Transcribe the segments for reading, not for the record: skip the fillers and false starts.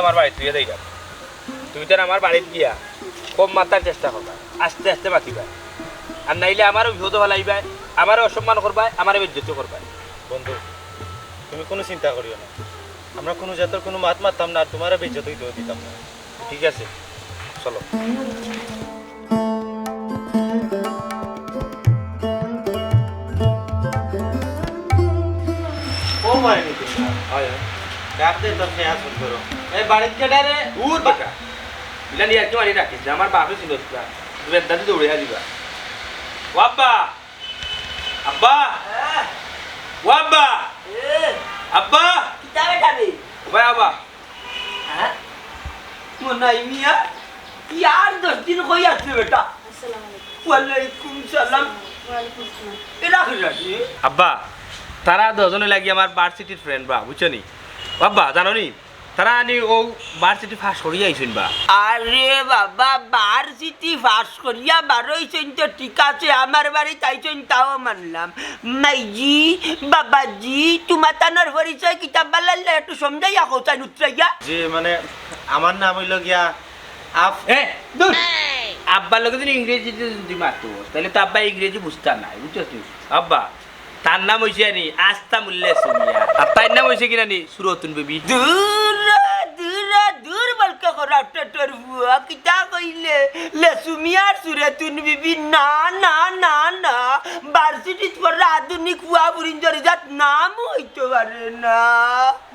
আমার বাড়ি তুই দেই তুই তো আমার বাড়িতে গিয়া কম মাত্রার চেষ্টা করবা আস্তে আস্তে মাতিবা আর নাইলে আমারও বিপদ ফেলাইবা আমারও অসম্মান করবা আমারও বেজ্জত করবা বন্ধু তুমি কোনো চিন্তা করিও না আমরা কোনো জাতের কোনো মাত মারতাম না আর তোমারও বেজ্জত হইতে দিতাম না ঠিক আছে চলো ও মারিনি তুমি হয় ডাক দে তোর খেয়া শুন করো এই বাড়িতে কেটে রে দূর বাকা ইলা নিয়ে একটু মারি রাখিস আমার বাপে ছিল তুমি দাদি দৌড়ে দিবা ওয়াব্বা আব্বা ওয়াব্বা আব্বা কিতাবে খাবি ভাই আব্বা হ্যাঁ মনাই মিয়া यार 10 दिन কই আছে বেটা আসসালামু আলাইকুম ওয়ালাইকুম সালাম ওয়ালাইকুম আসসালাম এরা কি রাখি আব্বা তারা দুজনে লাগি আমার ভার্সিটির ফ্রেন্ড বা বুঝছো নি আব্বা জানো নি তারা আনি ও ভার্সিটি ফাঁস করিয়া আইসুন বা আরে বাবা ভার্সিটি পাস করিয়া বারোইছেন তো ঠিক আছে আমার বাড়ি তাইছেন তাও মানলাম মাইজি বাবাজি তোমার তানোর পরিচয় কিতাব বালালে একটু সমঝাইয়া কোথায় নুত্রাইয়া যে মানে আমার নাম হইল গিয়া আফ এ দূর আব্বার লোকে যদি ইংরেজিতে যদি মাতো তাহলে তো আব্বা ইংরেজি বুঝতাম না বুঝছো তুই আব্বা তার নাম হয়েছে নি আস্তা মূল্যে সুমিয়া আর তার নাম হয়েছে কিনা নি সুরতুন বেবি দূর দূর দূর বলকে করাটা তোর বুয়া কিতা কইলে লেসুমিয়ার সুরে তুন বিবি না না না না ভার্সিটিত পড়া আধুনিক বুয়া বুরিঞ্জর জাত নাম হইতে পারে না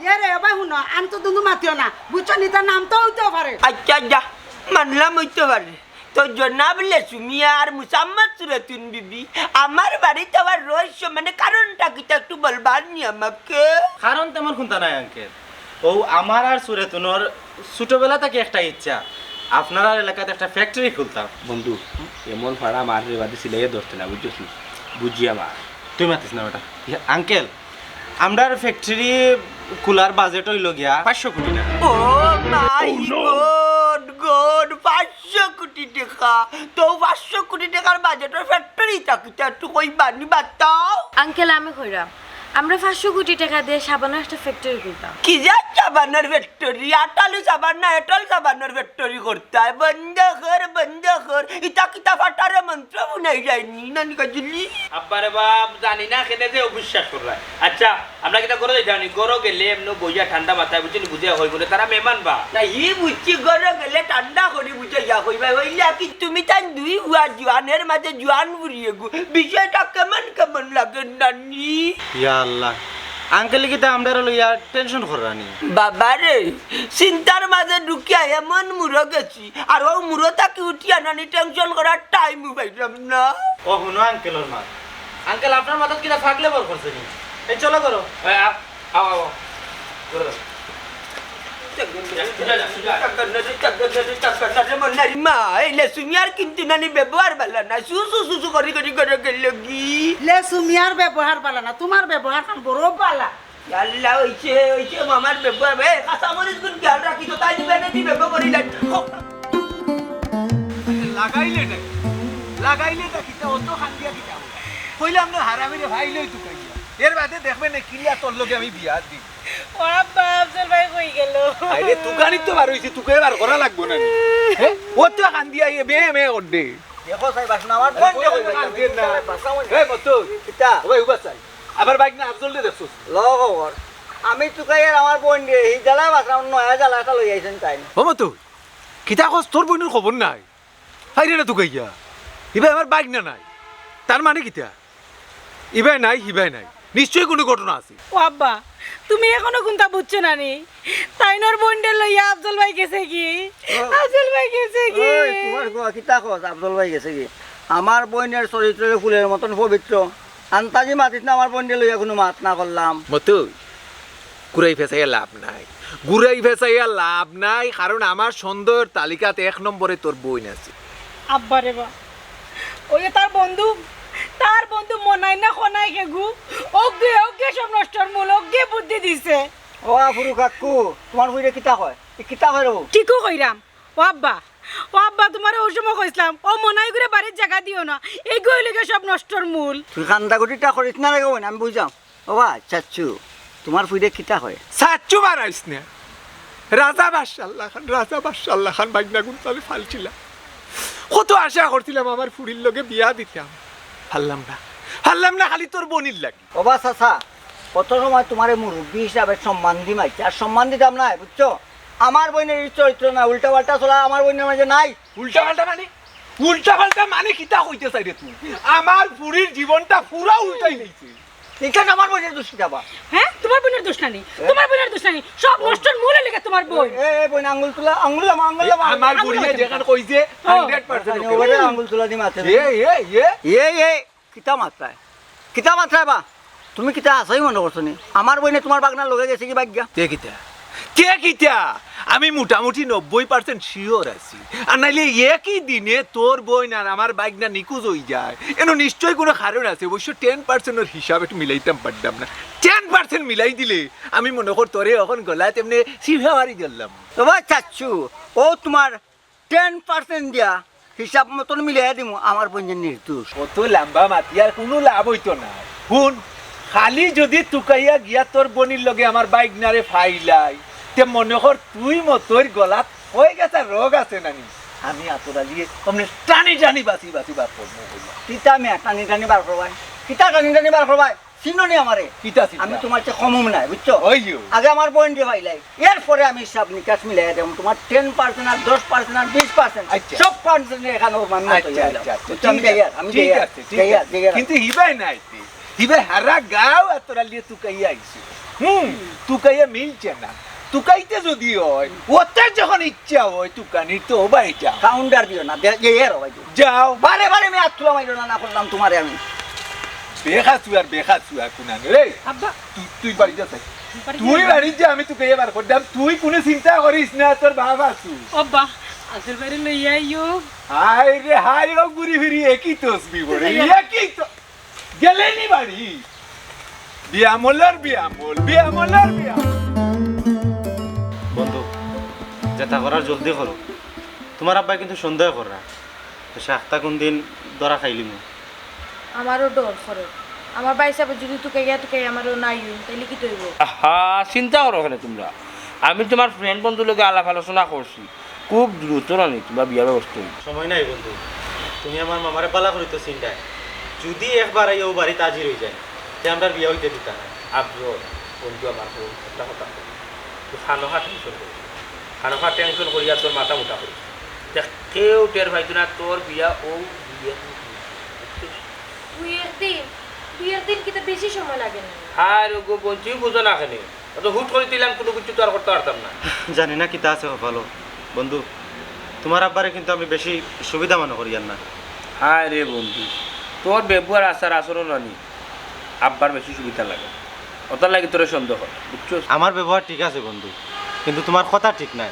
ইয়ারে এবার শুনো আন তো দুনু মাতিও না বুঝছো নি তার নাম তো হইতেও পারে আচ্ছা যা মানলাম হইতে পারে তো জনাব লেসুমিয়া আর মুসাম্মদ সুরে তুন বিবি আমার বাড়িতে আবার রহস্য মানে কারণটা কিতা একটু বলবার নি আমাকে কারণ তেমন খুনতা নাই আঙ্কেল ও আমার আর সুরেতুনোর ছোটবেলা থেকে একটা ইচ্ছা আপনার এলাকাতে একটা ফ্যাক্টরি খুলতাম বন্ধু এমন ভাড়া মারে বাদে সিলাই ধরতে না বুঝছো বুঝি আমার তুই মাতিস না বেটা আঙ্কেল আমরার ফ্যাক্টরি খোলার বাজেট হইল গিয়া 500 কোটি টাকা ও মাই গড গড 500 কোটি টাকা তো 500 কোটি টাকার বাজেটের ফ্যাক্টরি থাকতে একটু কই বানি বাতাও আঙ্কেল আমি কইরাম আমরা 500 কোটি টাকা দিয়ে সাবানের একটা ফ্যাক্টরি করতাম কি যা সাবানের ফ্যাক্টরি আটালু সাবান না এটল সাবানের ফ্যাক্টরি করতে হয় বন্ধ কর ইটা কিতা ফাটারে মন্ত্র বুনাই যায়নি নানি কাজলি আব্বারে বাপ জানি না খেতে যে অবিশ্বাস করলা আচ্ছা আমরা কিটা করে যাইতানি গরো গেলে এমন বইয়া ঠান্ডা মাথায় বুঝলি বুঝে হই বলে তারা মেহমান বা না ই বুঝছি গরো গেলে ঠান্ডা করি বুঝে যা কইবা হইলা কি তুমি তান দুই হুয়া জোয়ানের মাঝে জোয়ান বুড়িয়ে গো বিষয়টা কেমন কেমন লাগে নানি ইয়া আল্লাহ আঙ্কেল কি তা আমরা লইয়া টেনশন করানি বাবারে চিন্তার মাঝে ঢুকিয়া এমন মুড়ো গেছি আর ও মুড়োটাকে উঠিয়া নানি টেনশন করার টাইম পাইলাম না ও হুনো আঙ্কেলের মা আঙ্কেল আপনার মাথাত কিটা ফাগলে বর করছে নি এই চলো করো আও করে দাও মা এলে সুমিয়ার কিন্তু নানি ব্যবহার ভালো না সুসু করি করে গেল কি লে সুমিয়ার ব্যবহার পালা না তোমার ব্যবহার খান বড় পালা আল্লাহ হইছে মামার ব্যবহার বে কাঁচামরিচ গুণ খেয়াল রাখি তো তাই দিবে না দিবে করি লাগাইলে নাকি লাগাইলে নাকি তা অত খান্দিয়া কিটা কইলাম না হারামিরে ভাই লই তুই কইয়া এর বাদে দেখবে না কিলিয়া তোর লগে আমি বিয়া দিই ও আফজল ভাই কই গেল আরে তুকানি তো বার হইছে তুকে বার করা লাগবো না হ্যাঁ ও তো খান্দিয়া এ বে মে ওডে দেখো সাই বাসনা আমার কোন যে না এই মত কিতা ওই উবা চাই আবার বাইক না আফজল দে দেখছস লগর আমি তুকাইয়ার আমার বোন দিয়ে এই জ্বালা বাসনা নয়া জ্বালা একটা লই আইছেন তাই ও মত কিতা কস তোর বোনের খবর নাই হাইরে না তুকাইয়া ইবা আমার বাইক না নাই তার মানে কিতা ইবাই নাই হিবাই নাই নিশ্চয়ই কোনো ঘটনা আছে ও আব্বা তুমি এখনো কোনটা বুঝছো না নি তাইনর বন্ডে লইয়া আফজল ভাই গেছে কি আফজল ভাই গেছে কি ওই তোমার গো কিতা কস আফজল ভাই গেছে কি আমার বোনের চরিত্র ফুলের মতন পবিত্র আন্তাজি মাতিস না আমার বোনকে লইয়া কোনো মাত না করলাম মতো ঘুরাই ফেসাইয়া লাভ নাই ঘুরাই ফেসাইয়া লাভ নাই কারণ আমার সন্দেহের তালিকাতে 1 নম্বরে তোর বোন আছে আব্বা রে বা ওই যে তার বন্ধু মনাই না খনাই কে গু ওকে সব নষ্টর মূল ওকে বুদ্ধি দিছে ও আফুরু কাকু তোমার বুইরে কিতা কয় কিতা কয় রবু ঠিকও কইরাম ও আব্বা তোমার ওই সময় কইছিলাম ও মনাই করে বাড়ির জায়গা দিও না এই গইলেকে সব নষ্টর মূল তুই কান্দাগুটিটা করিস না রে গো আমি বুঝাম ও বা চাচ্ছু তোমার বুইরে কিতা কয় সাচ্চু মারাইস না রাজা বাদশাহ খান বাগনা গুণ আমি ফালছিলাম কত আশা করছিলাম আমার ফুড়ির লগে বিয়া দিতাম হারলাম না খালি তোর বনির লাগে বাবা চাচা কত সময় তোমার মুরব্বী হিসাবে সম্মান দিম আইছে আর সম্মান দিতাম না বুঝছো আমার বোনের চরিত্র না উল্টা পাল্টা চলা আমার বোনের মাঝে নাই উল্টা পাল্টা মানে কিতা কইতে চাই রে তুই আমার ফুড়ির জীবনটা পুরা উল্টাই গেছে এখানে আমার বোনের দোষ যাবা হ্যাঁ তোমার বোনের দোষ নাই তোমার বোনের দোষ নাই সব নষ্টর মূলে লেগে তোমার বোন এ বোন আঙ্গুল তুলা আমার বুড়িয়ে যেখানে কইছে 100% ওরে আঙ্গুল তুলা দি মাথা এ কিতা মাত্রায় বা তুমি কিতা আছাই মনে করছো নি আমার বোনে তোমার বাগনার লগে গেছে কি ভাগ্যা কে কিতা আমি মোটামুটি 90% শিওর আছি আর নাইলে একই দিনে তোর বই আর আমার বাইক না নিকুজ হয়ে যায় এনো নিশ্চয়ই কোনো কারণ আছে অবশ্য 10% এর হিসাব একটু মিলাইতাম পারতাম না 10% মিলাই দিলে আমি মনে কর তোরে এখন গলা তেমনি সিভা মারি গেলাম তোমার চাচ্ছু ও তোমার 10% দিয়া হিসাব মতন মিলাই দিমু আমার বোনের নির্দোষ কত লম্বা মাতি আর কোনো লাভ হইতো না শুন খালি যদি তুকাইয়া গিয়া তোর বনির লগে আমার বাইক নারে ফাইলাই তে মনে কর তুই মতোর গলাত হয়ে গেছে রোগ আছে নানি আমি আতরা দিয়ে অমনে টানি বাসি বার করবো কিতা আমি টানি বার করবাই কিতা টানি বার করবাই চিনোনি আমারে কিতা আমি তোমার চেয়ে কমম নাই বুঝছো ওইও আগে আমার বোন দিয়ে ভাইলাই এরপরে আমি হিসাব নিকাশ মিলাই দেব তোমার 10% আর 10% আর 20% আচ্ছা। সব পার্সেন্ট এখানে ওর মান্য হয়ে গেল আমি ঠিক আছে কিন্তু হিবাই নাই হিবাই হারা গাও এতরা লিয়ে তুকাইয়া আইছি তুকাইয়া মিলছে না তুকাইতে যদি হয় ওতে যখন ইচ্ছা হয় তুকানি তো বাই যাও কাউন্টার দিও না এর ভাই যাও বারে আমি আত্মলা মাইলো না করলাম তোমারে আমি বেখাসু আর কুনান রে আব্বা তুই বাড়ি যা তুই বাড়ি যা আমি তোকে এবার করলাম তুই কোনো চিন্তা করিস না তোর বাবা আছু আব্বা আজের বাইরে লইয়া আইও হাই ও ঘুরি ফিরি একই তসবি বড়ে একই তো গেলেনি বাড়ি বিয়ামল বন্ধু যেটা করার জলদি করো তোমার আব্বাই কিন্তু সন্দেহ করা সে আখতা কোন দিন ধরা খাইলিম আমারও ডর করে আমার বাই সাহেব যদি তুকে আমারও নাই তাইলে কি তৈব চিন্তা করো ওখানে তোমরা আমি তোমার ফ্রেন্ড বন্ধুর লোকে আলাপ আলোচনা করছি খুব দ্রুত রানি তোমরা বিয়ার ব্যবস্থা হইবে সময় নাই বন্ধু তুমি আমার মামারে পালা করি তো চিন্তায় যদি একবার আইও বাড়িতে হাজির হয়ে যায় তে আমরা বিয়া হইতে দিতা না আব্রর বন্ধু আমার একটা কথা খানোখা টেনশন করিয়া তোর মাথা মোটা করি কেউ টের পাইতো না তোর বিয়া ও বিয়া দুইয়ের দিন কিন্তু বেশি সময় লাগে না আর বলছি বুঝো না এখানে অত হুট করে দিলাম কোনো কিছু তো আর করতে পারতাম না জানি না কিতা আছে ভালো বন্ধু তোমার আব্বারে কিন্তু আমি বেশি সুবিধা মনে করি না হায় রে বন্ধু তোর ব্যবহার আচরণ আনি আব্বার বেশি সুবিধা লাগে ওটার লাগে তোর সন্দেহ বুঝছো আমার ব্যবহার ঠিক আছে বন্ধু কিন্তু তোমার কথা ঠিক নাই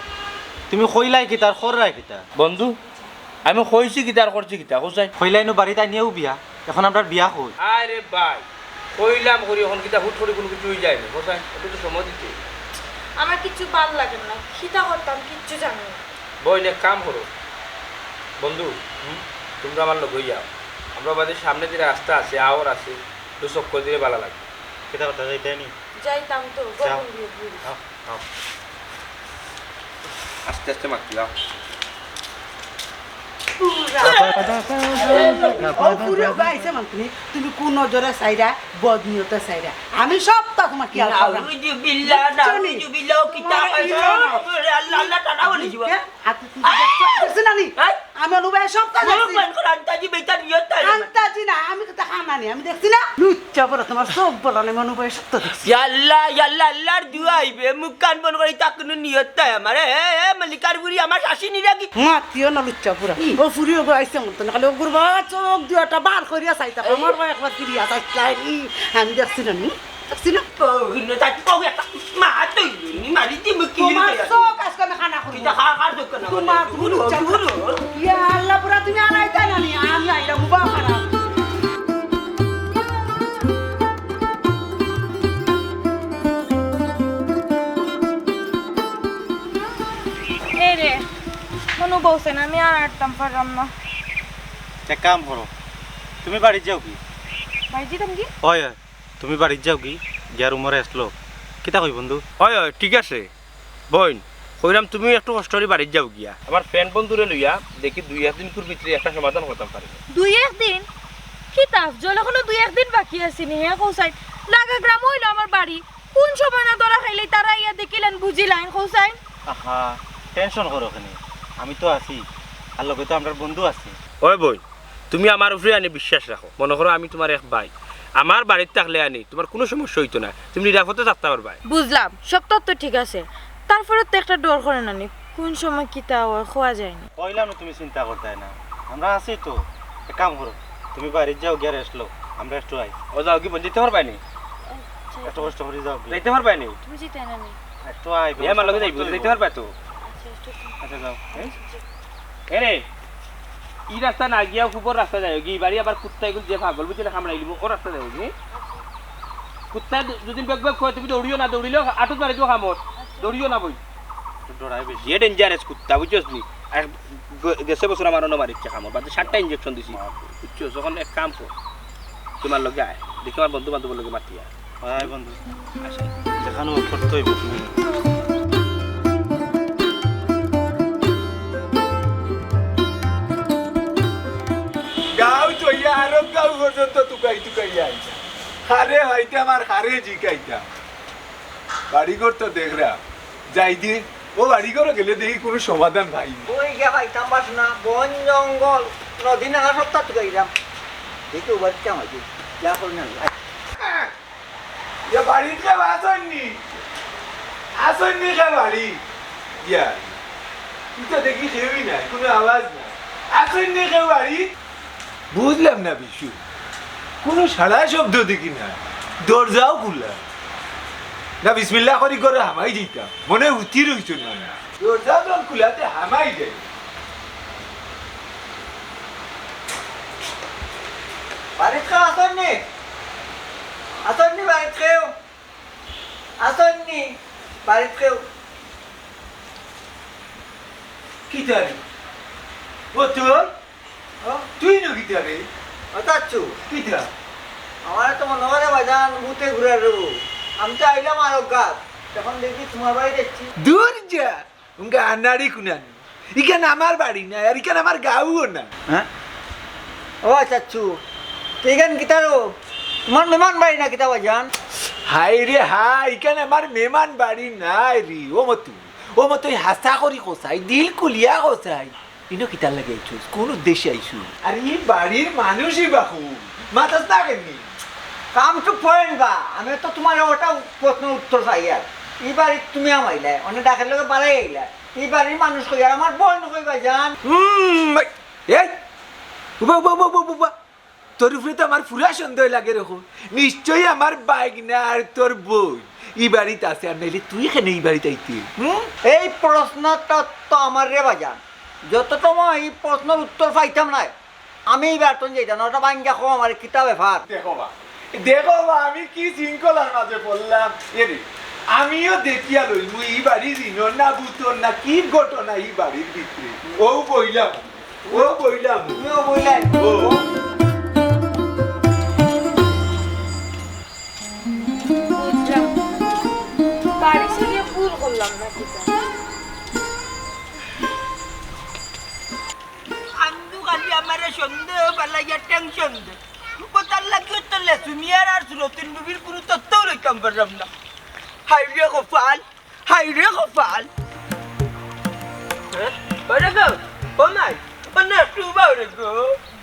তুমি কইলাই কিতা আর খররাই কিতা বন্ধু আমি কইছি কিতা আর করছি কিতা কোথায় কইলাইনো বাড়িতে নিয়েও বিয়া এখন আমরা বিয়া হই আরে ভাই কইলাম করি এখন কিতা হুট করে কোনো কিছু হয়ে যায় না কোথায় একটু তো সময় দিতে আমার কিছু ভাল লাগে না খিতা করতাম কিচ্ছু জানি না বই নে কাম করো বন্ধু তোমরা আমার লোক হইয়া আমরা বাদে সামনে যে রাস্তা আছে আওয়ার আছে তো সব করে দিলে ভালো লাগে কিতা কথা যাইতে নি যাইতাম তো যাও। গরম দিয়ে ঘুরি। আস্তে আস্তে মারতে যাও তুমি কোন নজরে চাইরা বদনিয়তে চাইরা আমি সব তো তোমার কি আমি অনুভব সব আমি তো খানা নি আমি দেখছি না লুচ্চা বলো তোমার সব বলো না অনুভব সব তো দেখছি আল্লাহর দুয়া আইবে মুখ কান বন করে তাকুন নিয়ত আমার মল্লিকার বুড়ি আমার শাশি নিরাগি মাতিও না লুচ্চা পুরা ও ফুরিও আইসে মতো না খালি গুরবা চোখ দুটা বার করিয়া চাইতা আমার একবার ফিরিয়া চাই আমি দেখছি না নি দেখছি না মারি দি মুখ তোমার চোখ আজকে আমি খানা করি তোমার তুমি লুচ্চা ইয়া আল্লাহ পুরা তুমি আনাইতা না নি আমি আইরা মুবা খানা রে কোনো বলছে না আমি আর আটতাম পারলাম না এক কাম করো তুমি বাড়ি যাও কি ভাই যেতাম কি হয় তুমি বাড়ি যাও কি গিয়া রুমরে আসলো কিতা কই বন্ধু হয় ঠিক আছে বোন কইলাম তুমি একটু কষ্ট করে বাড়ির যাও গিয়া আমার ফ্রেন্ড বন্ধুরে লইয়া দেখি 2-1 দিন পর ভিতরে একটা সমাধান করতাম পারি 2-1 দিন কিতাব জল এখনো 2-1 দিন বাকি আছে নি হ্যাঁ কৌসাই লাগা গ্রাম হইলো আমার বাড়ি কোন সময় না ধরা খাইলে তারা ইয়া দেখিলেন বুঝিলেন কৌসাই আহা টেনশন করো কেন আমি তো আছি আর লগে তো আমার বন্ধু আছে ওই বই তুমি আমার উপরে আনি বিশ্বাস রাখো মনে করো আমি তোমার এক ভাই আমার বাড়িতে থাকলে আনি তোমার কোনো সমস্যা হইতো না তুমি নিরাপদে থাকতে পারবা বুঝলাম সব তত্ত্ব ঠিক আছে তারপরে তো একটা ডর করে নানি কোন সময় কিতা হয় খোয়া যায়নি কইলাম না তুমি চিন্তা করতে না আমরা আছি তো এক কাম করো তুমি বাইরে যাও গিয়ে রেস্ট লও আমরা একটু আই ও যাও কি বলতে পারবাই নি একটু কষ্ট করে যাও গিয়ে। যাইতে পারবাই নি তুমি যেতে নানি একটু আই এ আমার লগে যাইবো যাইতে পারবা তো আচ্ছা যাও এরে ই রাস্তা না গিয়া উপর রাস্তা যায় গি বাড়ি আবার কুত্তা এগুলো যে পাগল বুঝে কামড়াই দিব ও রাস্তা যায় নি কুত্তা দুদিন বেগ বেগ কয় তুমি দৌড়িও না দৌড়িলেও আটক মারি দিব কামত দৌড়িও না বই ডরাই বেশি যে ডেঞ্জারাস কুত্তা বুঝছস নি আর গেছে বছর আমার অন্য মারিচ্ছে কামড় বাদে 7টা ইনজেকশন দিছি বুঝছস যখন এক কাম কর তোমার লগে আয় দেখি আমার বন্ধু বান্ধব লগে মাতিয়া আয় বন্ধু দেখানো করতেই বেশি গাঁও চইয়া আরো গাঁও পর্যন্ত তুকাই আইতা খারে হইতে আমার খারে জিকাইতা বাড়িঘর তো দেখরা যাই দি ও বাড়িঘর গেলে দেখি কোনো সমাধান ভাই ওই গে পাইতাম পাস না বন জঙ্গল নদী নালা সপ্তাহ তো গাইলাম দেখি বাচ্চা মাঝে যা করি না বাড়িতে আসননি খা বাড়ি ইয়া তুই তো দেখি খেয়েই নাই কোনো আওয়াজ নাই আসননি খা বাড়ি বুঝলাম না বিশু কোনো সাড়া শব্দ দেখি না দরজাও খুললা না বিসমিল্লাহ করি করে হামাই দিতাম মনে উঠি রইছ না দরজা যখন খুলাতে হামাই যাই বাড়িত কেউ আসননি আসননি বাড়িত কেউ আসননি বাড়িত কেউ কি জানি ও তোর তুই না কি জানি হতাচ্ছু কি যা আমার তো মনে করে বাজান ভূতে ঘুরে দেবো আমি তো আইলাম আরো গাছ তখন দেখি তোমার বাড়ি দেখছি দূর যা উনকা আনাড়ি কুনান ইখানে আমার বাড়ি না আর ইখানে আমার গাঁও না হ্যাঁ ও চাচ্ছু তুইখান কিতারো তোমার মেহমান বাড়ি না কিতা বাজান হাই রে হাই ইখানে আমার মেহমান বাড়ি নাই রে ও মতো হাসা করি কোসাই দিল কুলিয়া কোসাই ইনো কিতার লাগে আইছুস কোন উদ্দেশ্যে আইছু আর এই বাড়ির মানুষই বাহু মাথাস না কেনি কাম তো পড়েন বা আমি তো তোমার ওটা প্রশ্ন উত্তর চাই আর এই বাড়ি তুমি আমাইলে অনেক ডাকের লোক বাড়াই আইলা এই বাড়ির মানুষ কই আর আমার বোন কই বাজান এই উবা উবা উবা উবা তোর উপরে তো আমার পুরা সন্দেহ লাগে রকম নিশ্চয়ই আমার বাইক না আর তোর বই এই বাড়িতে আছে আর নাইলে তুই এখানে এই বাড়িতে আইতি এই প্রশ্নটা তো আমার রে বাজান যতটুকু এই প্রশ্নের উত্তর পাইতাম না আমি এই বেতন যাইতাম ওটা বাঙ্গা খো আমার কিতাব ব্যাপার দেখো বা আমি কি শৃঙ্খলার মাঝে বললাম এরে আমিও দেখিয়া লই মুই এই বাড়ির ইনর না বুতর না কি ঘটনা এই বাড়ির ভিতরে ও বইলাম তুমিও বললেন ও বুঝলাম বাড়ি থেকে ভুল করলাম না কিতা আন্দু খালি আমার সন্দেহ পালাইয়া টেনশন দে কোথার লাগিয়ে চললে তুমি আর নতুন বিবির কোনো তত্ত্বও লইতাম পারলাম না হাই রে কপাল ওরে গো ও মাই অন্য টুবা ওরে গো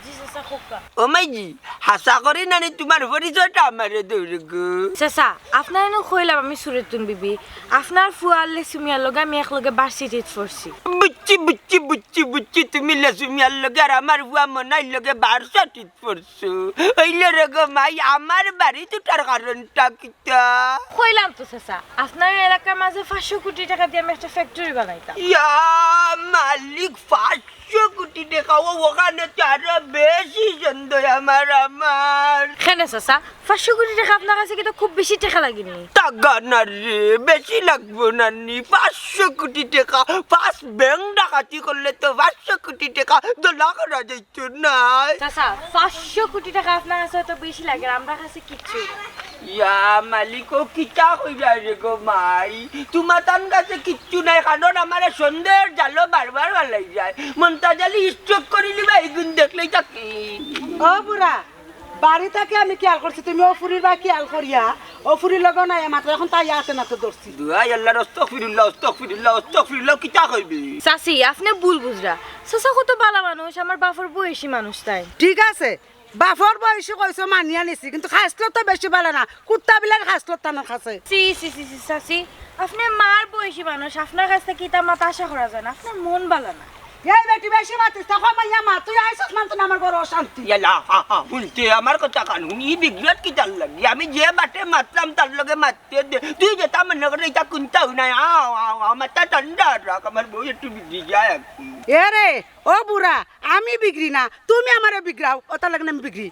জি চাচা খোকা ও মাইজি হাসা করি নানি তোমার পরিচয়টা আমারে দৌড়ে গো চাচা আপনার এনে কইলাম আমি সুরেতুন বিবি আপনার ফুয়ালে সুমিয়ার লগে আমি একলগে ভার্সিটিত পড়ছি বুচ্চি তুমি লেসুমিয়ার লগে আর আমার বুয়া মনাই লগে বারসাটিত পড়ছো হইলে রে গো মাই আমার বাড়ি দুটার কারণটা কিতা কইলাম তো চাচা আপনার এলাকার মাঝে 500 কোটি টাকা দিয়ে আমি একটা ফ্যাক্টরি বানাইতাম ইয়া মালিক 500 কোটি টাকা ওখানে তো আরো বেশি সন্দেহ আমার কেন চাচা 500 কোটি টাকা আপনার কাছে কিন্তু খুব বেশি টাকা লাগেনি টাকা না রে বেশি লাগবো না নি 500 কোটি টাকা 5 ব্যাংক ডাকাতি করলে তো 500 কোটি টাকা দোলা করা যাইত না চাচা 500 কোটি টাকা আপনার কাছে তো বেশি লাগে আমরা কাছে কিচ্ছু না। ইয়া মালিকো কিতা কইরা রে গো মাই তোমার তান কাছে কিচ্ছু নাই কারণ আমার সন্ধ্যের জালো বারবার ভালাই যায় মনটা জালি স্ট্রোক করিলি ভাই গুণ দেখলেই তাকে ও বুড়া বাড়ি থেকে আমি খেয়াল করছি তুমি অফুরির বা খেয়াল করিয়া অফুরির লগো নাই মাত্র এখন তাই আছে না তো ধরছি দুয়াই আল্লাহর আস্তাগফিরুল্লাহ কিতা কইবি চাচি আপনি ভুল বুঝরা চাচা কত ভালো মানুষ আমার বাপর বয়সী মানুষ তাই ঠিক আছে বাফর বয়সে কইছো মানিয়া নিছি কিন্তু খাসলো তো বেশি ভালো না কুত্তা বিলার খাসলো তানোর কাছে সি সি সি সি চাচি আপনি মার বয়সী মানুষ আপনার কাছ থেকে কিতা মাথা আশা করা যায় না আপনার মন ভালো না এই বেটি বেশি মাতিস তখন মাইয়া মা তুই আইসস মান তো আমার বড় অশান্তি ইয়ালা শুনতে আমার কথা কানুন ই বিগ্রাট কি চাল লাগি আমি যে বাটে মাতলাম তার লগে মারতে দে তুই যেটা মনে করে এটা কুনতাও না মাথা ঠান্ডা রাখ আমার বউ একটু বিগড়ি যায় এ রে ও বুড়া আমি বিগড়ি না তুমি আমারে বিগড়াও ও তার লাগে আমি বিগড়ি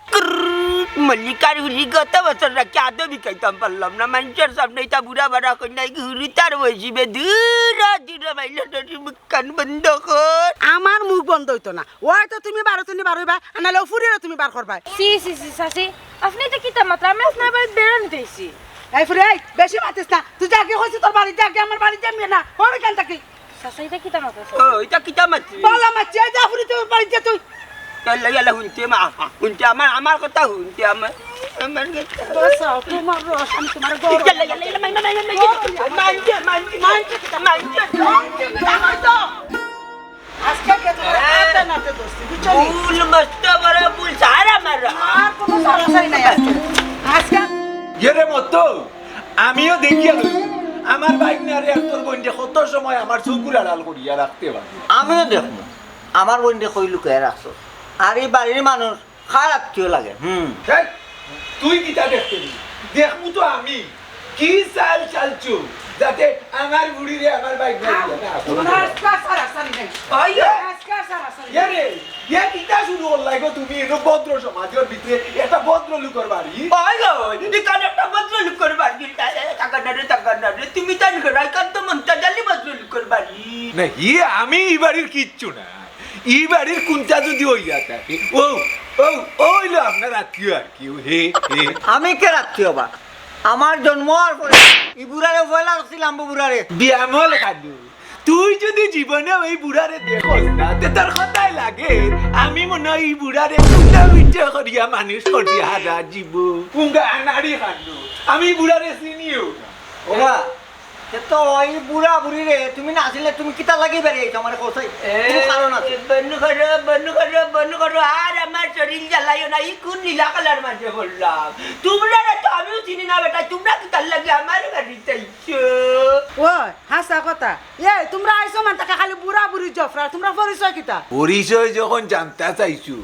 মল্লিকার হুলি গত বছর রাখি আদৌ বিকাইতাম পারলাম না মানুষের সামনে এটা বুড়া বাড়া কন্যা হুলি তার বসিবে দূরা দূরা মাইলে মুখ বন্ধ কর আমার মুখ বন্ধ হইতো না ওই তো তুমি বারো বারোইবা নাহলে ফুরিয়ে তুমি বার করবা সি সি সি চাচি আপনি এটা কিতা মাত্রা আমি আপনার বাড়ি বেড়াতে দিয়েছি এই ফুরি এই বেশি মাতিস না তুই যাকে হইছিস তোর বাড়ি যাকে আমার বাড়ি যাবি না ওর কেন থাকি চাচা এটা কিতা মাত্রা ও এটা কিতা মাছি বলা মাছি এই যা ফুরি তোর বাড়ি যা তুই ইয়ালা ইয়ালা শুনতে আমার কথা শুনতে আমার কথা বস তোমার রস আমি তোমার গরম ইয়ালা ইয়ালা ইয়ালা মানতে আজকে কে তোর আতে নাতে দোস্তি বুঝছো ফুল মস্ত বড় ফুল সারা মার আর কোনো সরাসরি নাই আজকে ইয়ে মতো আমিও দেখিয়া লইছি আমার বাইক নারে আর তোর বোন যে কত সময় আমার চকুর আড়াল করিয়া রাখতে পারে আমিও দেখবো আমার বোনকে কই লুকায় রাখছো আর এই বাড়ির মানুষ খারাপ কেউ লাগে হেই, তুই কিটা দেখতে দেখবো তো আমি কি চাল চালছু যাতে আমার বুড়িরে আমার বাইক তোমরা আজকে সরাসরি নাই আজকে সরাসরি ইয়ারে ইয়া কিটা শুরু করলাই গো তুমি এনো ভদ্র সমাজের ভিতরে একটা ভদ্র লোকের বাড়ি ওই এখানে একটা ভদ্রলোক করবার টাকা তুমি জানি করে একান্ত মনটা জানি ভদ্রলোক করবার না ইয়ে আমি এই বাড়ির কিচ্ছু না এই বাড়ির কোনটা যদি হইয়া থাকে ও ও ওইলো আপনার আত্মীয় আর কি হে হে আমি কে রাখতে হবা আমার জন্ম হওয়ার পরে এই বুড়ারে পয়লা রাখছিলাম বুড়ারে ব্যামল খাদু তুই যদি জীবনে ওই বুড়ারে দেখোস না তে তার কথাই লাগে আমি মনে হয় এই বুড়ারে কুটা বিচ্ছে করিয়া মানুষ করছি হারা জীব পুঙ্গা নারী খাদু আমি বুড়ারে চিনিও ওরা তো ওই বুড়া বুড়ি রে তুমি না আসলে তুমি কিতা লাগি বেরিয়েছো আমার কোথায় কোনো কারণ আছে বন্ধ করো আর আমার শরীর জ্বালাইও না এই কোন নীলা কালার মাঝে বললাম তোমরা তো আমিও চিনি না বেটা তোমরা কি তার লাগে আমার বাড়িতে আইছো ওই হাসা কথা এই তোমরা আইছো মান টাকা খালি বুড়া বুড়ি জফরা তোমরা পরিচয় কিতা পরিচয় যখন জানতে চাইছু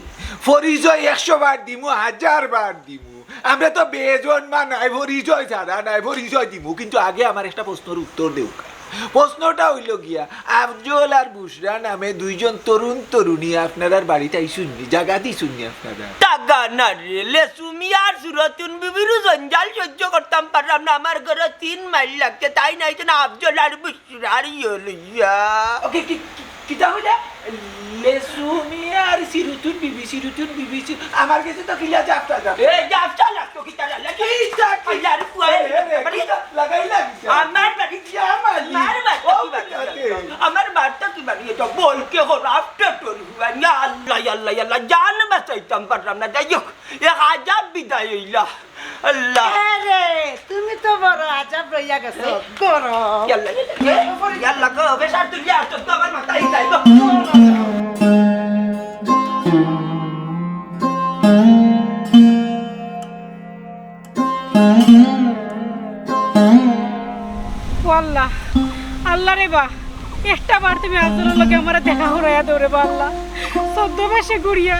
পরিচয় 100 বার দিমু 1000 বার দিমু আমরা তো বেজন নাই পরিচয় ছাড়া নাই পরিচয় দিমু কিন্তু আগে আমার একটা প্রশ্নের উত্তর দেও প্রশ্নটা হইল গিয়া আফজল আর বুশরা নামে দুইজন তরুণ তরুণী আপনার বাড়িতে আইসুননি জায়গা দিছুননি আপনারা টাকা না রে লেসুমি আর সুরতুন বিবিরু জঞ্জাল সহ্য করতাম পারলাম না আমার ঘরে 3 মাইল লাগতে তাই নাই না আফজল আর বুশরা আর ইয়া ওকে কিটা হইলা লেসুমি আর সিরুতুন বিবি আমার কাছে তো কিলা জাফটা যাবে এ যাফটা লাগতো কি তারা লাগে আর কুয়াই লাগাই লাগছে আমার বাড়ি আমার বাড়িটা কি বাড়ি এটা বল কে হো রাফটা তোর হুয়া ইয়া আল্লাহ জান বাঁচাইতাম পারলাম না যাই হোক এ আজাব বিদায় হইলা আল্লাহ আরে তুমি তো বড় আজাব রইয়া গেছো করো ইয়াল্লা গো বেশার তুই যা তো আমার মাথায় যাই গো আল্লাহ আল্লাহ রে বা একটা বার তুমি আজরের লগে আমারে দেখা হরাইয়া দৌড়ে বা আল্লাহ 14 মাসে গুড়িয়া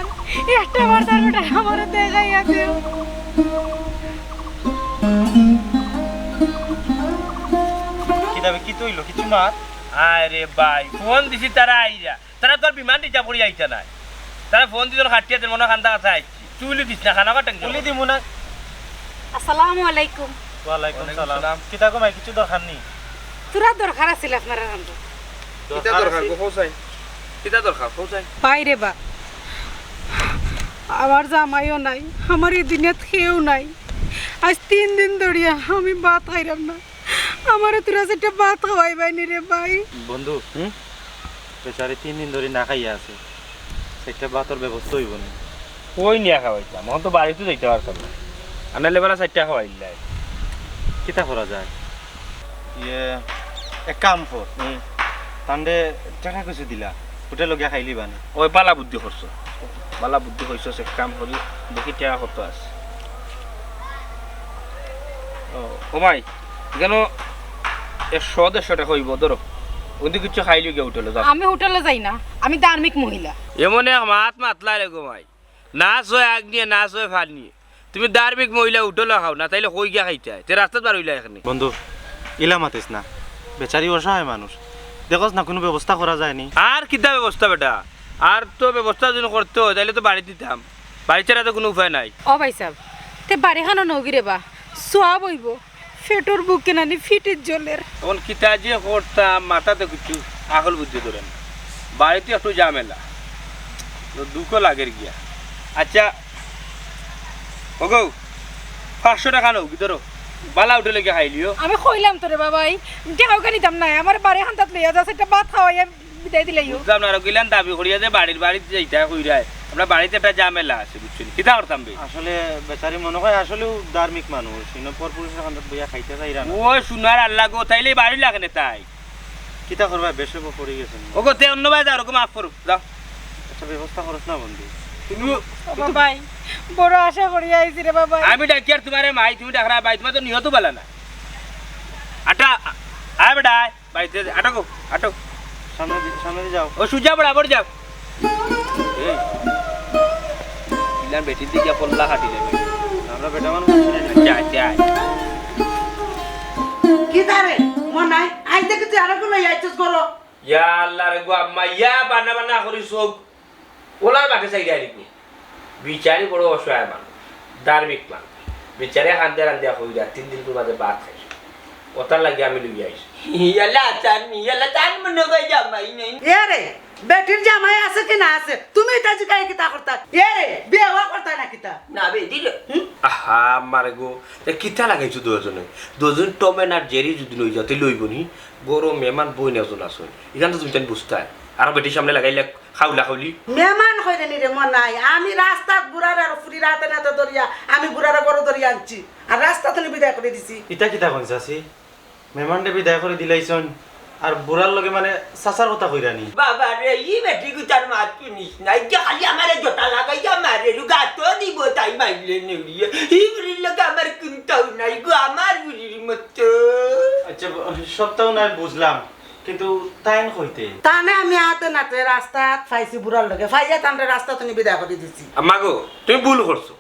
একটা বার তার বেটা আমারে দেখাইয়া দেও কি দাবে কি তৈলো কিছু না আরে ভাই ফোন দিছি তারা আইরা তারা তোর বিমান দিছা পড়ি আইছা নাই তারা ফোন দিছিল খাটিয়াতে মনে খান্দা কাছে আইছি চুলি দিছ না খানা কাটেন বলি দিমু না আসসালামু আলাইকুম ওয়ালাইকুম সালাম কিতা কমাই কিছু দরকার নেই তোরা দরকার আছিল আপনারা রান্ধ কিতা দরকার কোসাই কিতা দরকার কোথায় বাইরে বা আমার জামাইও নাই আমার এই দিনত খেয়েও নাই আজ 3 দিন ধরিয়া আমি ভাত খাইলাম না আমার তোরা সেটা ভাত খাওয়াই বাইনি রে ভাই বন্ধু বেচারি 3 দিন ধরে না খাইয়া আছে সেটা ভাতর ব্যবস্থা হইব না কই নিয়া খাওয়াইতাম এখন তো বাড়িতে যাইতে পারতাম না আনার লেবেলা 4টা খাওয়াইলাই কিতা করা যায় ইয়ে এক কাম কর তান্ডে টাকা কিছু দিলা হোটেল লগিয়া খাইলি বানি ওই পালা বুদ্ধি করছো পালা বুদ্ধি হইছো সে কাম করি দেখি টাকা কত আছে ও মাই কেন 100-150 টাকা হইব ধরো ওদি কিছু খাইলি গিয়ে উঠলে যাও আমি হোটেলে যাই না আমি ধার্মিক মহিলা এমন এক মাতলা রে গো মাই নাচ হয় আগ নিয়ে নাচ হয় ফাল নিয়ে তুমি ধার্মিক মহিলা উঠলে খাও না তাইলে কই গিয়া খাইতে তে রাস্তাত বার হইলা এখানে বন্ধু ইলা মাতিস না বেচারি অসহায় মানুষ দেখোস না কোনো ব্যবস্থা করা যায়নি আর কিতা ব্যবস্থা বেটা আর তো ব্যবস্থা যদি করতে হয় তাইলে তো বাড়ি দিতাম বাড়ি ছাড়া তো কোনো উপায় নাই ও ভাই সাহেব তে বাড়ি খানো নগিরে বা সোয়া বইব ফেটোর বুকে নানি ফিটির জলের তখন কিতা যে করতাম মাথাতে কিছু আকল বুদ্ধি ধরেন বাড়িতে একটু ঝামেলা তো দুঃখ লাগে গিয়া আচ্ছা ওগো 500 টাকা নাও কি ধরো বালা উঠে লেগে খাইলিও আমি কইলাম তোরে বাবাই দেখাও নিতাম না আমার বাড়ি খান্তাত লইয়া যা সেটা ভাত খাওয়াই বিদায় দিলাইও বুঝলাম না আর গিলান দাবি করিয়া যে বাড়িতে যাইতে কইরায় আমরা বাড়িতে একটা ঝামেলা আছে বুঝছেন কিতা করতাম বে আসলে বেচারি মনে হয় আসলেও ধার্মিক মানুষ ইনো পরপুরুষের কান্দাত বইয়া খাইতে চাইরা না ও সোনার আল্লাহ গো তাইলে বাড়ি লাগে না তাই কিতা করবা বেশি পড়ে গেছেন ওগো তে অন্য ভাই যাও ওরকম মাফ করো যাও একটা ব্যবস্থা করছ না বন্ধু তুমি বাবাই বড় আশা করি আইছি রে বাবাই আমি ডাকি আর তোমারে মাই তুমি ডাকরা ভাই তোমার তো নিহত বলা না আটা আয় বেটা আয় বাড়িতে আটকো আটক সামনে দিয়ে যাও ও সুজা বরাবর যাও এই ইলান বেটির দিকে পল্লা কাটি দেবে আমরা বেটা মানুষ যা যা কি তারে মন নাই আইতে কি তুই আরো লই আইছস করো ইয়া আল্লাহ রে গো আম্মা ইয়া বানা বানা করি সব ওলার বাকে চাই গাড়ি বিচারি বড় অসহায় মানুষ ধার্মিক মানুষ বিচারে হান্দে রান্দে হইয়া 3 দিন পর বাদে ভাত খাইছে ওটার লাগি আমি লই আইছি ইয়ালা তান মনে কই জামাই নাই এ রে বেটির জামাই আছে কি না আছে তুমি এটা জিকাই কিতা করতা এ রে বিয়া করতা না কিতা না বে দিলে আহা মারে গো এ কিতা লাগাইছো দুজন টম এন্ড জেরি যদি লই যাতে লইবনি বড় মেহমান বই নেজন আসুন এখান তো তুমি জানি বুঝতাই আর বেটির সামনে লাগাইলে খাউলা খাউলি মেহমান হইলে নি রে মন নাই আমি রাস্তাত বুড়ার আর ফুরি রাতে নাতে দরিয়া আমি বুড়ার বড় দরিয়া আনছি আর রাস্তাতে বিদায় করে দিছি ইটা কিতা কইছাছি মেহমানরে বিদায় করে দিলাইছন আর বুড়ার লগে মানে চাচার কথা কইরানি বাবা রে ই বেটি গুতার মাত শুনিস নাই যে খালি আমারে জটা লাগাই আমারে গাতো দিব তাই মাইলে নেড়িয়ে ই বুড়ির লগে আমার কিনতাও নাই গো আমার বুড়ির মতো আচ্ছা সবটাও না বুঝলাম কিন্তু তাইন কইতে তানে আমি হাতে নাতে রাস্তা ফাইছি বুড়ার লগে ফাইয়া তানরে রাস্তা তুমি বিদায় করে দিছি আম্মা গো তুমি ভুল করছো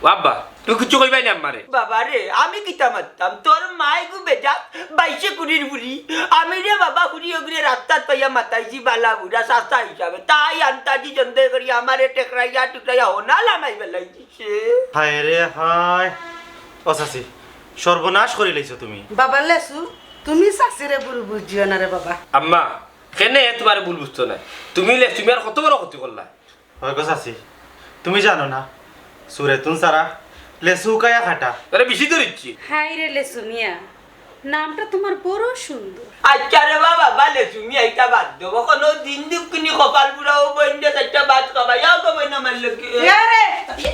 বাবা তুই কিছু কইবাই না আমারে বাবা রে আমি কিতা মারতাম তোর মাই গু বেটা 22 কুড়ির বুড়ি আমি রে বাবা কুড়ি ওগুলি রাস্তাত পাইয়া মাতাইছি বালা বুড়া সাস্তা হিসাবে তাই আন্তাজি জন্দে করি আমারে টেকরাইয়া টুকরাইয়া হোনা লামাই বেলাই দিছে হায় রে হায় অসাসি সর্বনাশ করে লাইছো তুমি বাবা লেসু তুমি সাসিরে ভুল বুঝিও না রে বাবা আম্মা কেনে তোমার ভুল বুঝতো না তুমি আর কত বড় ক্ষতি করলা হয় গো চাচি তুমি জানো না সুরেতুন সারা লেসু কায়া খাটা আরে বেশি ধরিচ্ছি হাই রে লেসুমিয়া নামটা তোমার বড় সুন্দর আচ্ছা রে বাবা বালে তুমি এইটা বাদ দেবো কোনো দিন দুঃখিনী কপাল বুড়াও বইন্ডে একটা বাদ খাবাই আও কবে না আমার লোকে রে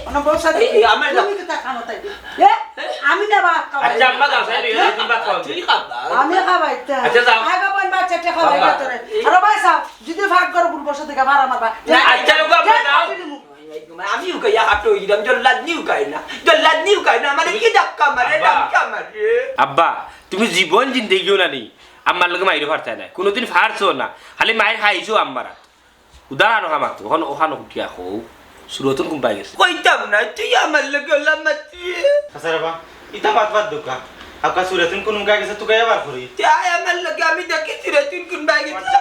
কোন বসা দি আমার তুমি কি তা খানো তাই আমি না বাদ খাবাই আচ্ছা আম্মা দাও সাইরে তুমি বাদ খাও ঠিক আছে আমি খাবাই তা আচ্ছা যাও আগা বন বাচ্চাটা খাবাই তোরে আর ভাই সাহেব যদি ভাগ করো বুল বসা থেকে মারা মারবা আচ্ছা লোক আপনি দাও আমি উকাইয়া হাঁটো ইরাম জল্লাদ নিউ কাই না মানে কি ধাক্কা মারে ধাক্কা মারে আব্বা তুমি জীবন জিন্দেগিও না নি আম্মার লগে মাইরে ফারতা না কোনোদিন ফারছো না খালি মায়ের খাইছো আম্মারা উদাহরণ হামাত ওখানে উঠিয়া হো সুরতন কোন পাই গেছে কইতাম না তুই আমার লগে লামাতি আচ্ছা রে বা ইতা বাদ দুকা আপকা সুরেতুন কোন মুকা গেছে তুই কায়া বার করি তুই আমার লগে আমি দেখি তুই কোন পাই গেছে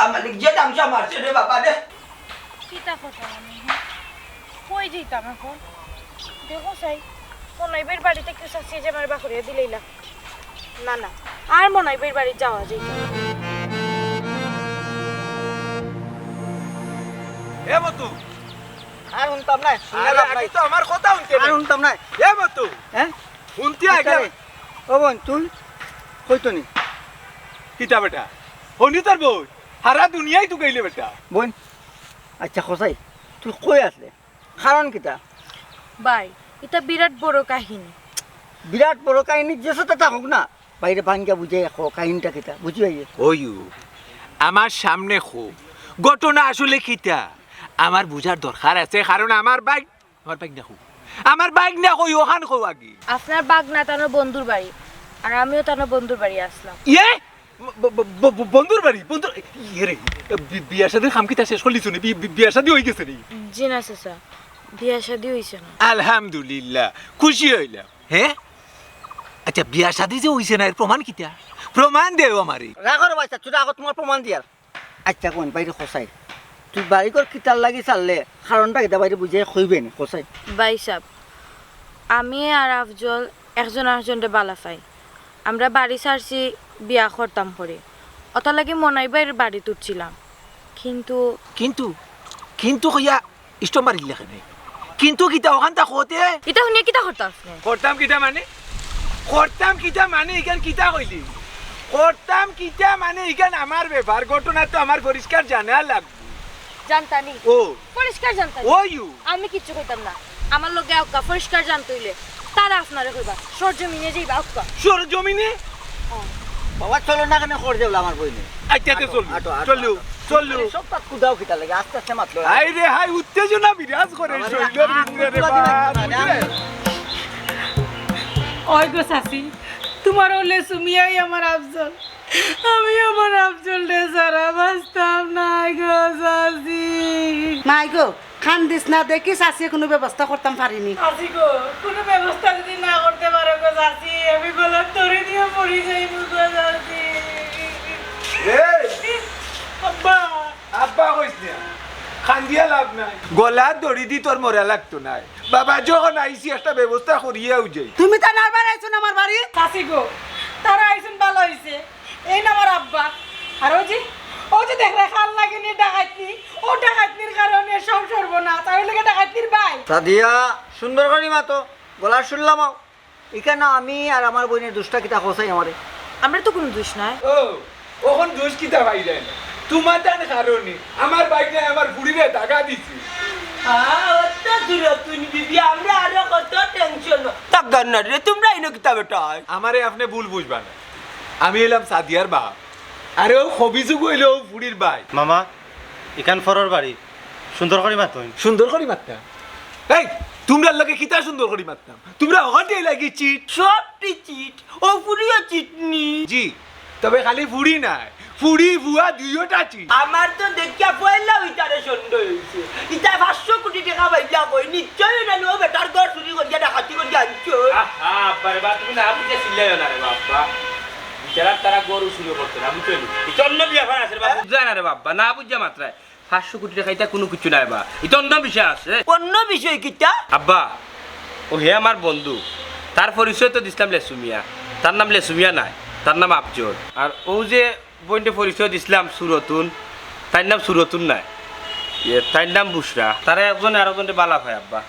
আমার যে দামসা মারছে রে বাবা রে কিতা কথা আমি কই যাইতাম এখন দেখো চাই মনাইবের বাড়িতে কেউ চাষিয়ে যে আমার বাকরিয়া দিলেইলা না না আর মনাইবের বাড়ি যাওয়া যাইত এ মতু আর শুনতাম নাই আরে আগে তো আমার কথা শুনতে আর শুনতাম নাই এ মতু হ্যাঁ শুনতে আগে ও বোন তুই কইতো নি কিতা বেটা হনি তোর বউ সারা দুনিয়ায় তো গেলে বেটা বোন আচ্ছা খসাই তুই কই আসলে কারণ কিতা বাই এটা বিরাট বড় কাহিনী বিরাট বড় কাহিনী যে সাথে থাকুক না বাইরে ভাঙ্গা বুঝে রাখো কাহিনীটা কিতা বুঝি পাইয়ে ওইউ আমার সামনে খুব ঘটনা আসলে কিতা আমার বুঝার দরকার আছে কারণ আমার বাইক না খুব আমার বাইক না কই ওখান কো আগে আপনার বাগনা তানোর বন্ধুর বাড়ি আর আমিও তানোর বন্ধুর বাড়ি আসলাম ইয়ে বন্ধুর বাড়ি বন্ধু ইয়ে রে বিয়ার সাথে খাম কিতা শেষ করলিস নি বিয়ার সাথে হয়ে গেছে নি জি না চাচা বিয়া শাদি হইছে না আলহামদুলিল্লাহ খুশি হইলাম হ্যাঁ আচ্ছা বিয়ার সাথে যে হইছে না এর প্রমাণ কিতা প্রমাণ দেও আমারে রাখো বাচ্চা তুই আগত তোমার প্রমাণ দিয়ার আচ্ছা কোন বাইরে খসাই তুই বাড়ি কর কিতার লাগি চাললে কারণটা কিতা বাইরে বুঝে কইবে নি খসাই বাই সাব আমি আর আফজল একজন আরেকজনরে বালা পাই আমরা বাড়ি ছাড়ছি বিয়া করতাম করে অত লাগে মনাইবার বাড়ি তুলছিলাম কিন্তু কিন্তু কিন্তু কইয়া ইষ্ট মারিলে কেন কিন্তু কিতা ওখান তা হতে এটা শুনিয়ে কিতা করতে আপনি করতাম কিতা মানে ইখান কিতা কইলি করতাম কিতা মানে ইখান আমার ব্যাপার ঘটনা তো আমার পরিষ্কার জানা লাগবে জানতানি ও পরিষ্কার জানতানি ও ইউ আমি কিচ্ছু কইতাম না আমার লগে আউকা পরিষ্কার জানতে হইলে তারা আপনারে কইবা সরজমিনে যাইবা আউকা সর জমিনে বাবা চলো না কেন খর যাবলা আমার বইনে আইতাতে চললু সব পাত কুদাও কিতা লাগে আস্তে আস্তে মাতলো হাই রে হাই উত্তেজনা বিরাজ করে শরীরের ভিতরে রে বুঝলে ওই গো চাচি তোমার হলে সুমিয়াই আমার আফজল আমি আমার আফজল রে সারা বাঁচতাম না গো চাচি নাই গো খান দিস না দেখি চাষি কোনো ব্যবস্থা করতাম পারিনি চাচি গো কোনো ব্যবস্থা যদি না করতে পারো গো চাচি আমি গলার তরে দিয়ে পড়ি যাইব গো চাচি আব্বা আব্বা কইস না খান্দিয়া লাভ নাই গলা দড়ি দি তোর মরা লাগতো নাই বাবা যখন আইসি একটা ব্যবস্থা করিয়াও যাই তুমি তা নারবার আইছো না আমার বাড়ি চাচি গো তারা আইসুন ভালো হইছে এই না আমার আব্বা আর ও যে দেখ রে খাল লাগেনি ডাকাতনি ও ডাকাতনির কারণে সব সর্বনাশ তাই লাগে ডাকাতনির ভাই সাদিয়া সুন্দর করি মাতো গলা শুনলাম এখানে আমি আর আমার বইনের দুষ্টা কিতা খসাই আমারে আমরা তো কোনো দোষ নাই ও ওখন দোষ কিতা ভাইলেন তোমার তার কারণে আমার বাইক নাই আমার বুড়িরে টাকা দিছি অত দূর তুমি বিবি আমরা আরো কত টেনশন তাকান না রে তোমরা ইনো কিতা বেটা আমারে আপনি ভুল বুঝবা না আমি এলাম সাদিয়ার বাপ আরে ও হবিজু কইলো বুড়ির ভাই মামা এখান ফরর বাড়ি সুন্দর করে মাতইন সুন্দর করে মারতাম এই তোমরা লগে কিতা সুন্দর করে মারতাম তোমরা ওখানে লাগি চিট সব টিচিট ও পুরিও চিটনি জি তবে খালি ফুড়ি নাই ফুড়ি বুয়া দুইটা চিট আমার তো দেখিয়া পয়লা ওইটারে সন্দেহ হয়েছে ইটা 500 কোটি টাকা পাইলা কই নিশ্চয় না নো বেটার ঘর চুরি করিয়া ডাকাতি করিয়া আনছো আহা বাবা তুমি না বুঝে চিল্লাইও না রে বাবা যারা তারা গরু শুরু করতে না বুঝছো এটা অন্য বিয়া ভাই আছে বাবা বুঝা না রে বাবা না বুঝা মাত্রায় 500 কোটি টাকা এটা কোনো কিছু নাই বা এটা অন্য বিষয় আছে অন্য বিষয় কিটা আব্বা ও হে আমার বন্ধু তার পরিচয় তো দিছিলাম লেসুমিয়া তার নাম লেসুমিয়া নাই তার নাম আফজল আর ও যে বইনটা পরিচয় দিছিলাম সুরতুন তার নাম সুরতুন নাই তার নাম বুসরা তারা একজনে আরেকজনে বালা ভাই আব্বা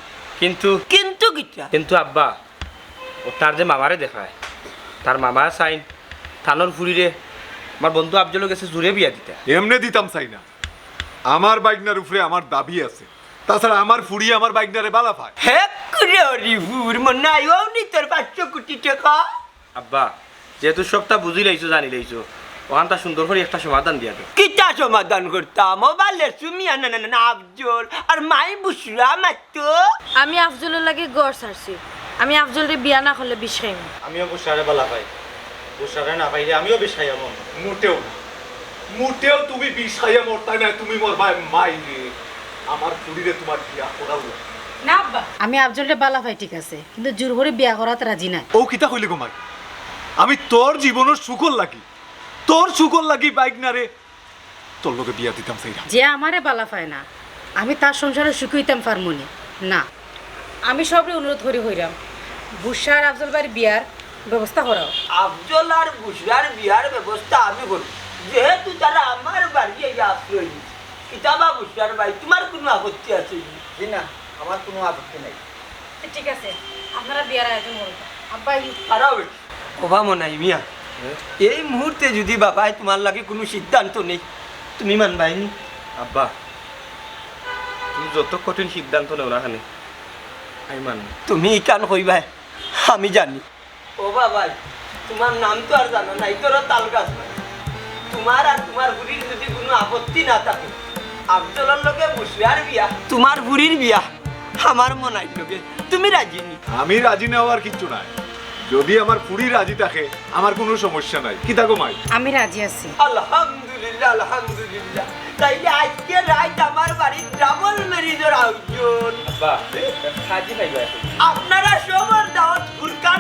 কিন্তু কিন্তু কিটা কিন্তু আব্বা ও তার যে মামারে দেখায় তার মামা চাইন থানোর ফুরিরে আমার বন্ধু আফজলের কাছে জুড়ে বিয়া দিতে এমনি দিতাম চাই না আমার বাইকনার উপরে আমার দাবি আছে তাছাড়া আমার ফুড়ি আমার বাইকনারে বালা পায় হে করে হরিপুর মনে আইও নি তোর 500 কোটি টাকা আব্বা যেহেতু সবটা বুঝি লাইছো জানি লাইছো ওখানটা সুন্দর করে একটা সমাধান দিয়া দে কিটা সমাধান করতাম ও বালে সুমিয়া না না না আফজল আর মাই বুসরা মাতো আমি আফজলের লাগে গড় ছাড়ছি আমি আফজলরে বিয়া না করলে বিষ খাইম আমিও বুসারে বালা পাই বুসারে না পাইলে আমিও বিষ খাইয়া মন মোটেও তুমি বিষ খাইয়া মরতাই না তুমি মোর ভাই মাই রে আমার ফুড়িরে তোমার বিয়া করাও না আব্বা আমি আফজলরে বালা ভাই ঠিক আছে কিন্তু জোর করে বিয়া করাতে রাজি না ও কিতা কইলি গো মাই আমি তোর জীবনের সুখর লাগি বাইক না রে তোর লগে বিয়া দিতাম চাই না যে আমারে বালা পায় না আমি তার সংসারে সুখী হইতাম পারমনি না আমি সবরে অনুরোধ করি হইরাম বুসা আর আফজল বাড়ির বিয়ার ব্যবস্থা করাও আফজল আর বুসরার বিয়ার ব্যবস্থা আমি করব যেহেতু তারা আমার বাড়ি এই আশ্রয় নিচ্ছে কিতাবা বুঝার ভাই তোমার কোনো আপত্তি আছে জি না আমার কোনো আপত্তি নাই ঠিক আছে আপনারা বিয়ার আয়োজন করুন আব্বা খারাপ অভা মনাই মিয়া এই মুহূর্তে যদি বাবাই তোমার লাগে কোনো সিদ্ধান্ত নেই তুমি মানবাই নি আব্বা তুমি যত কঠিন সিদ্ধান্ত নেও না খানে আমি মানব তুমি কান কইবাই আমি জানি ও বাবাই তোমার নাম তো আর জানো নাই তোর তাল গাছ নাই। তোমার আর তোমার বুড়ির যদি কোনো আপত্তি না থাকে আফজলের লগে বুসরার বিয়া তোমার বুড়ির বিয়া আমার মনাই লগে তুমি রাজি নি আমি রাজি না হওয়ার কিচ্ছু নাই যদি আমার পুরি রাজি থাকে আমার কোনো সমস্যা নাই কি থাকো মাই আমি রাজি আছি আলহামদুলিল্লাহ আলহামদুলিল্লাহ তাইলে আজকে রাত আমার বাড়ির ডাবল ম্যারেজের আয়োজন আব্বা খাজি খাইবা এখন আপনারা সবার দাওয়াত গুরকান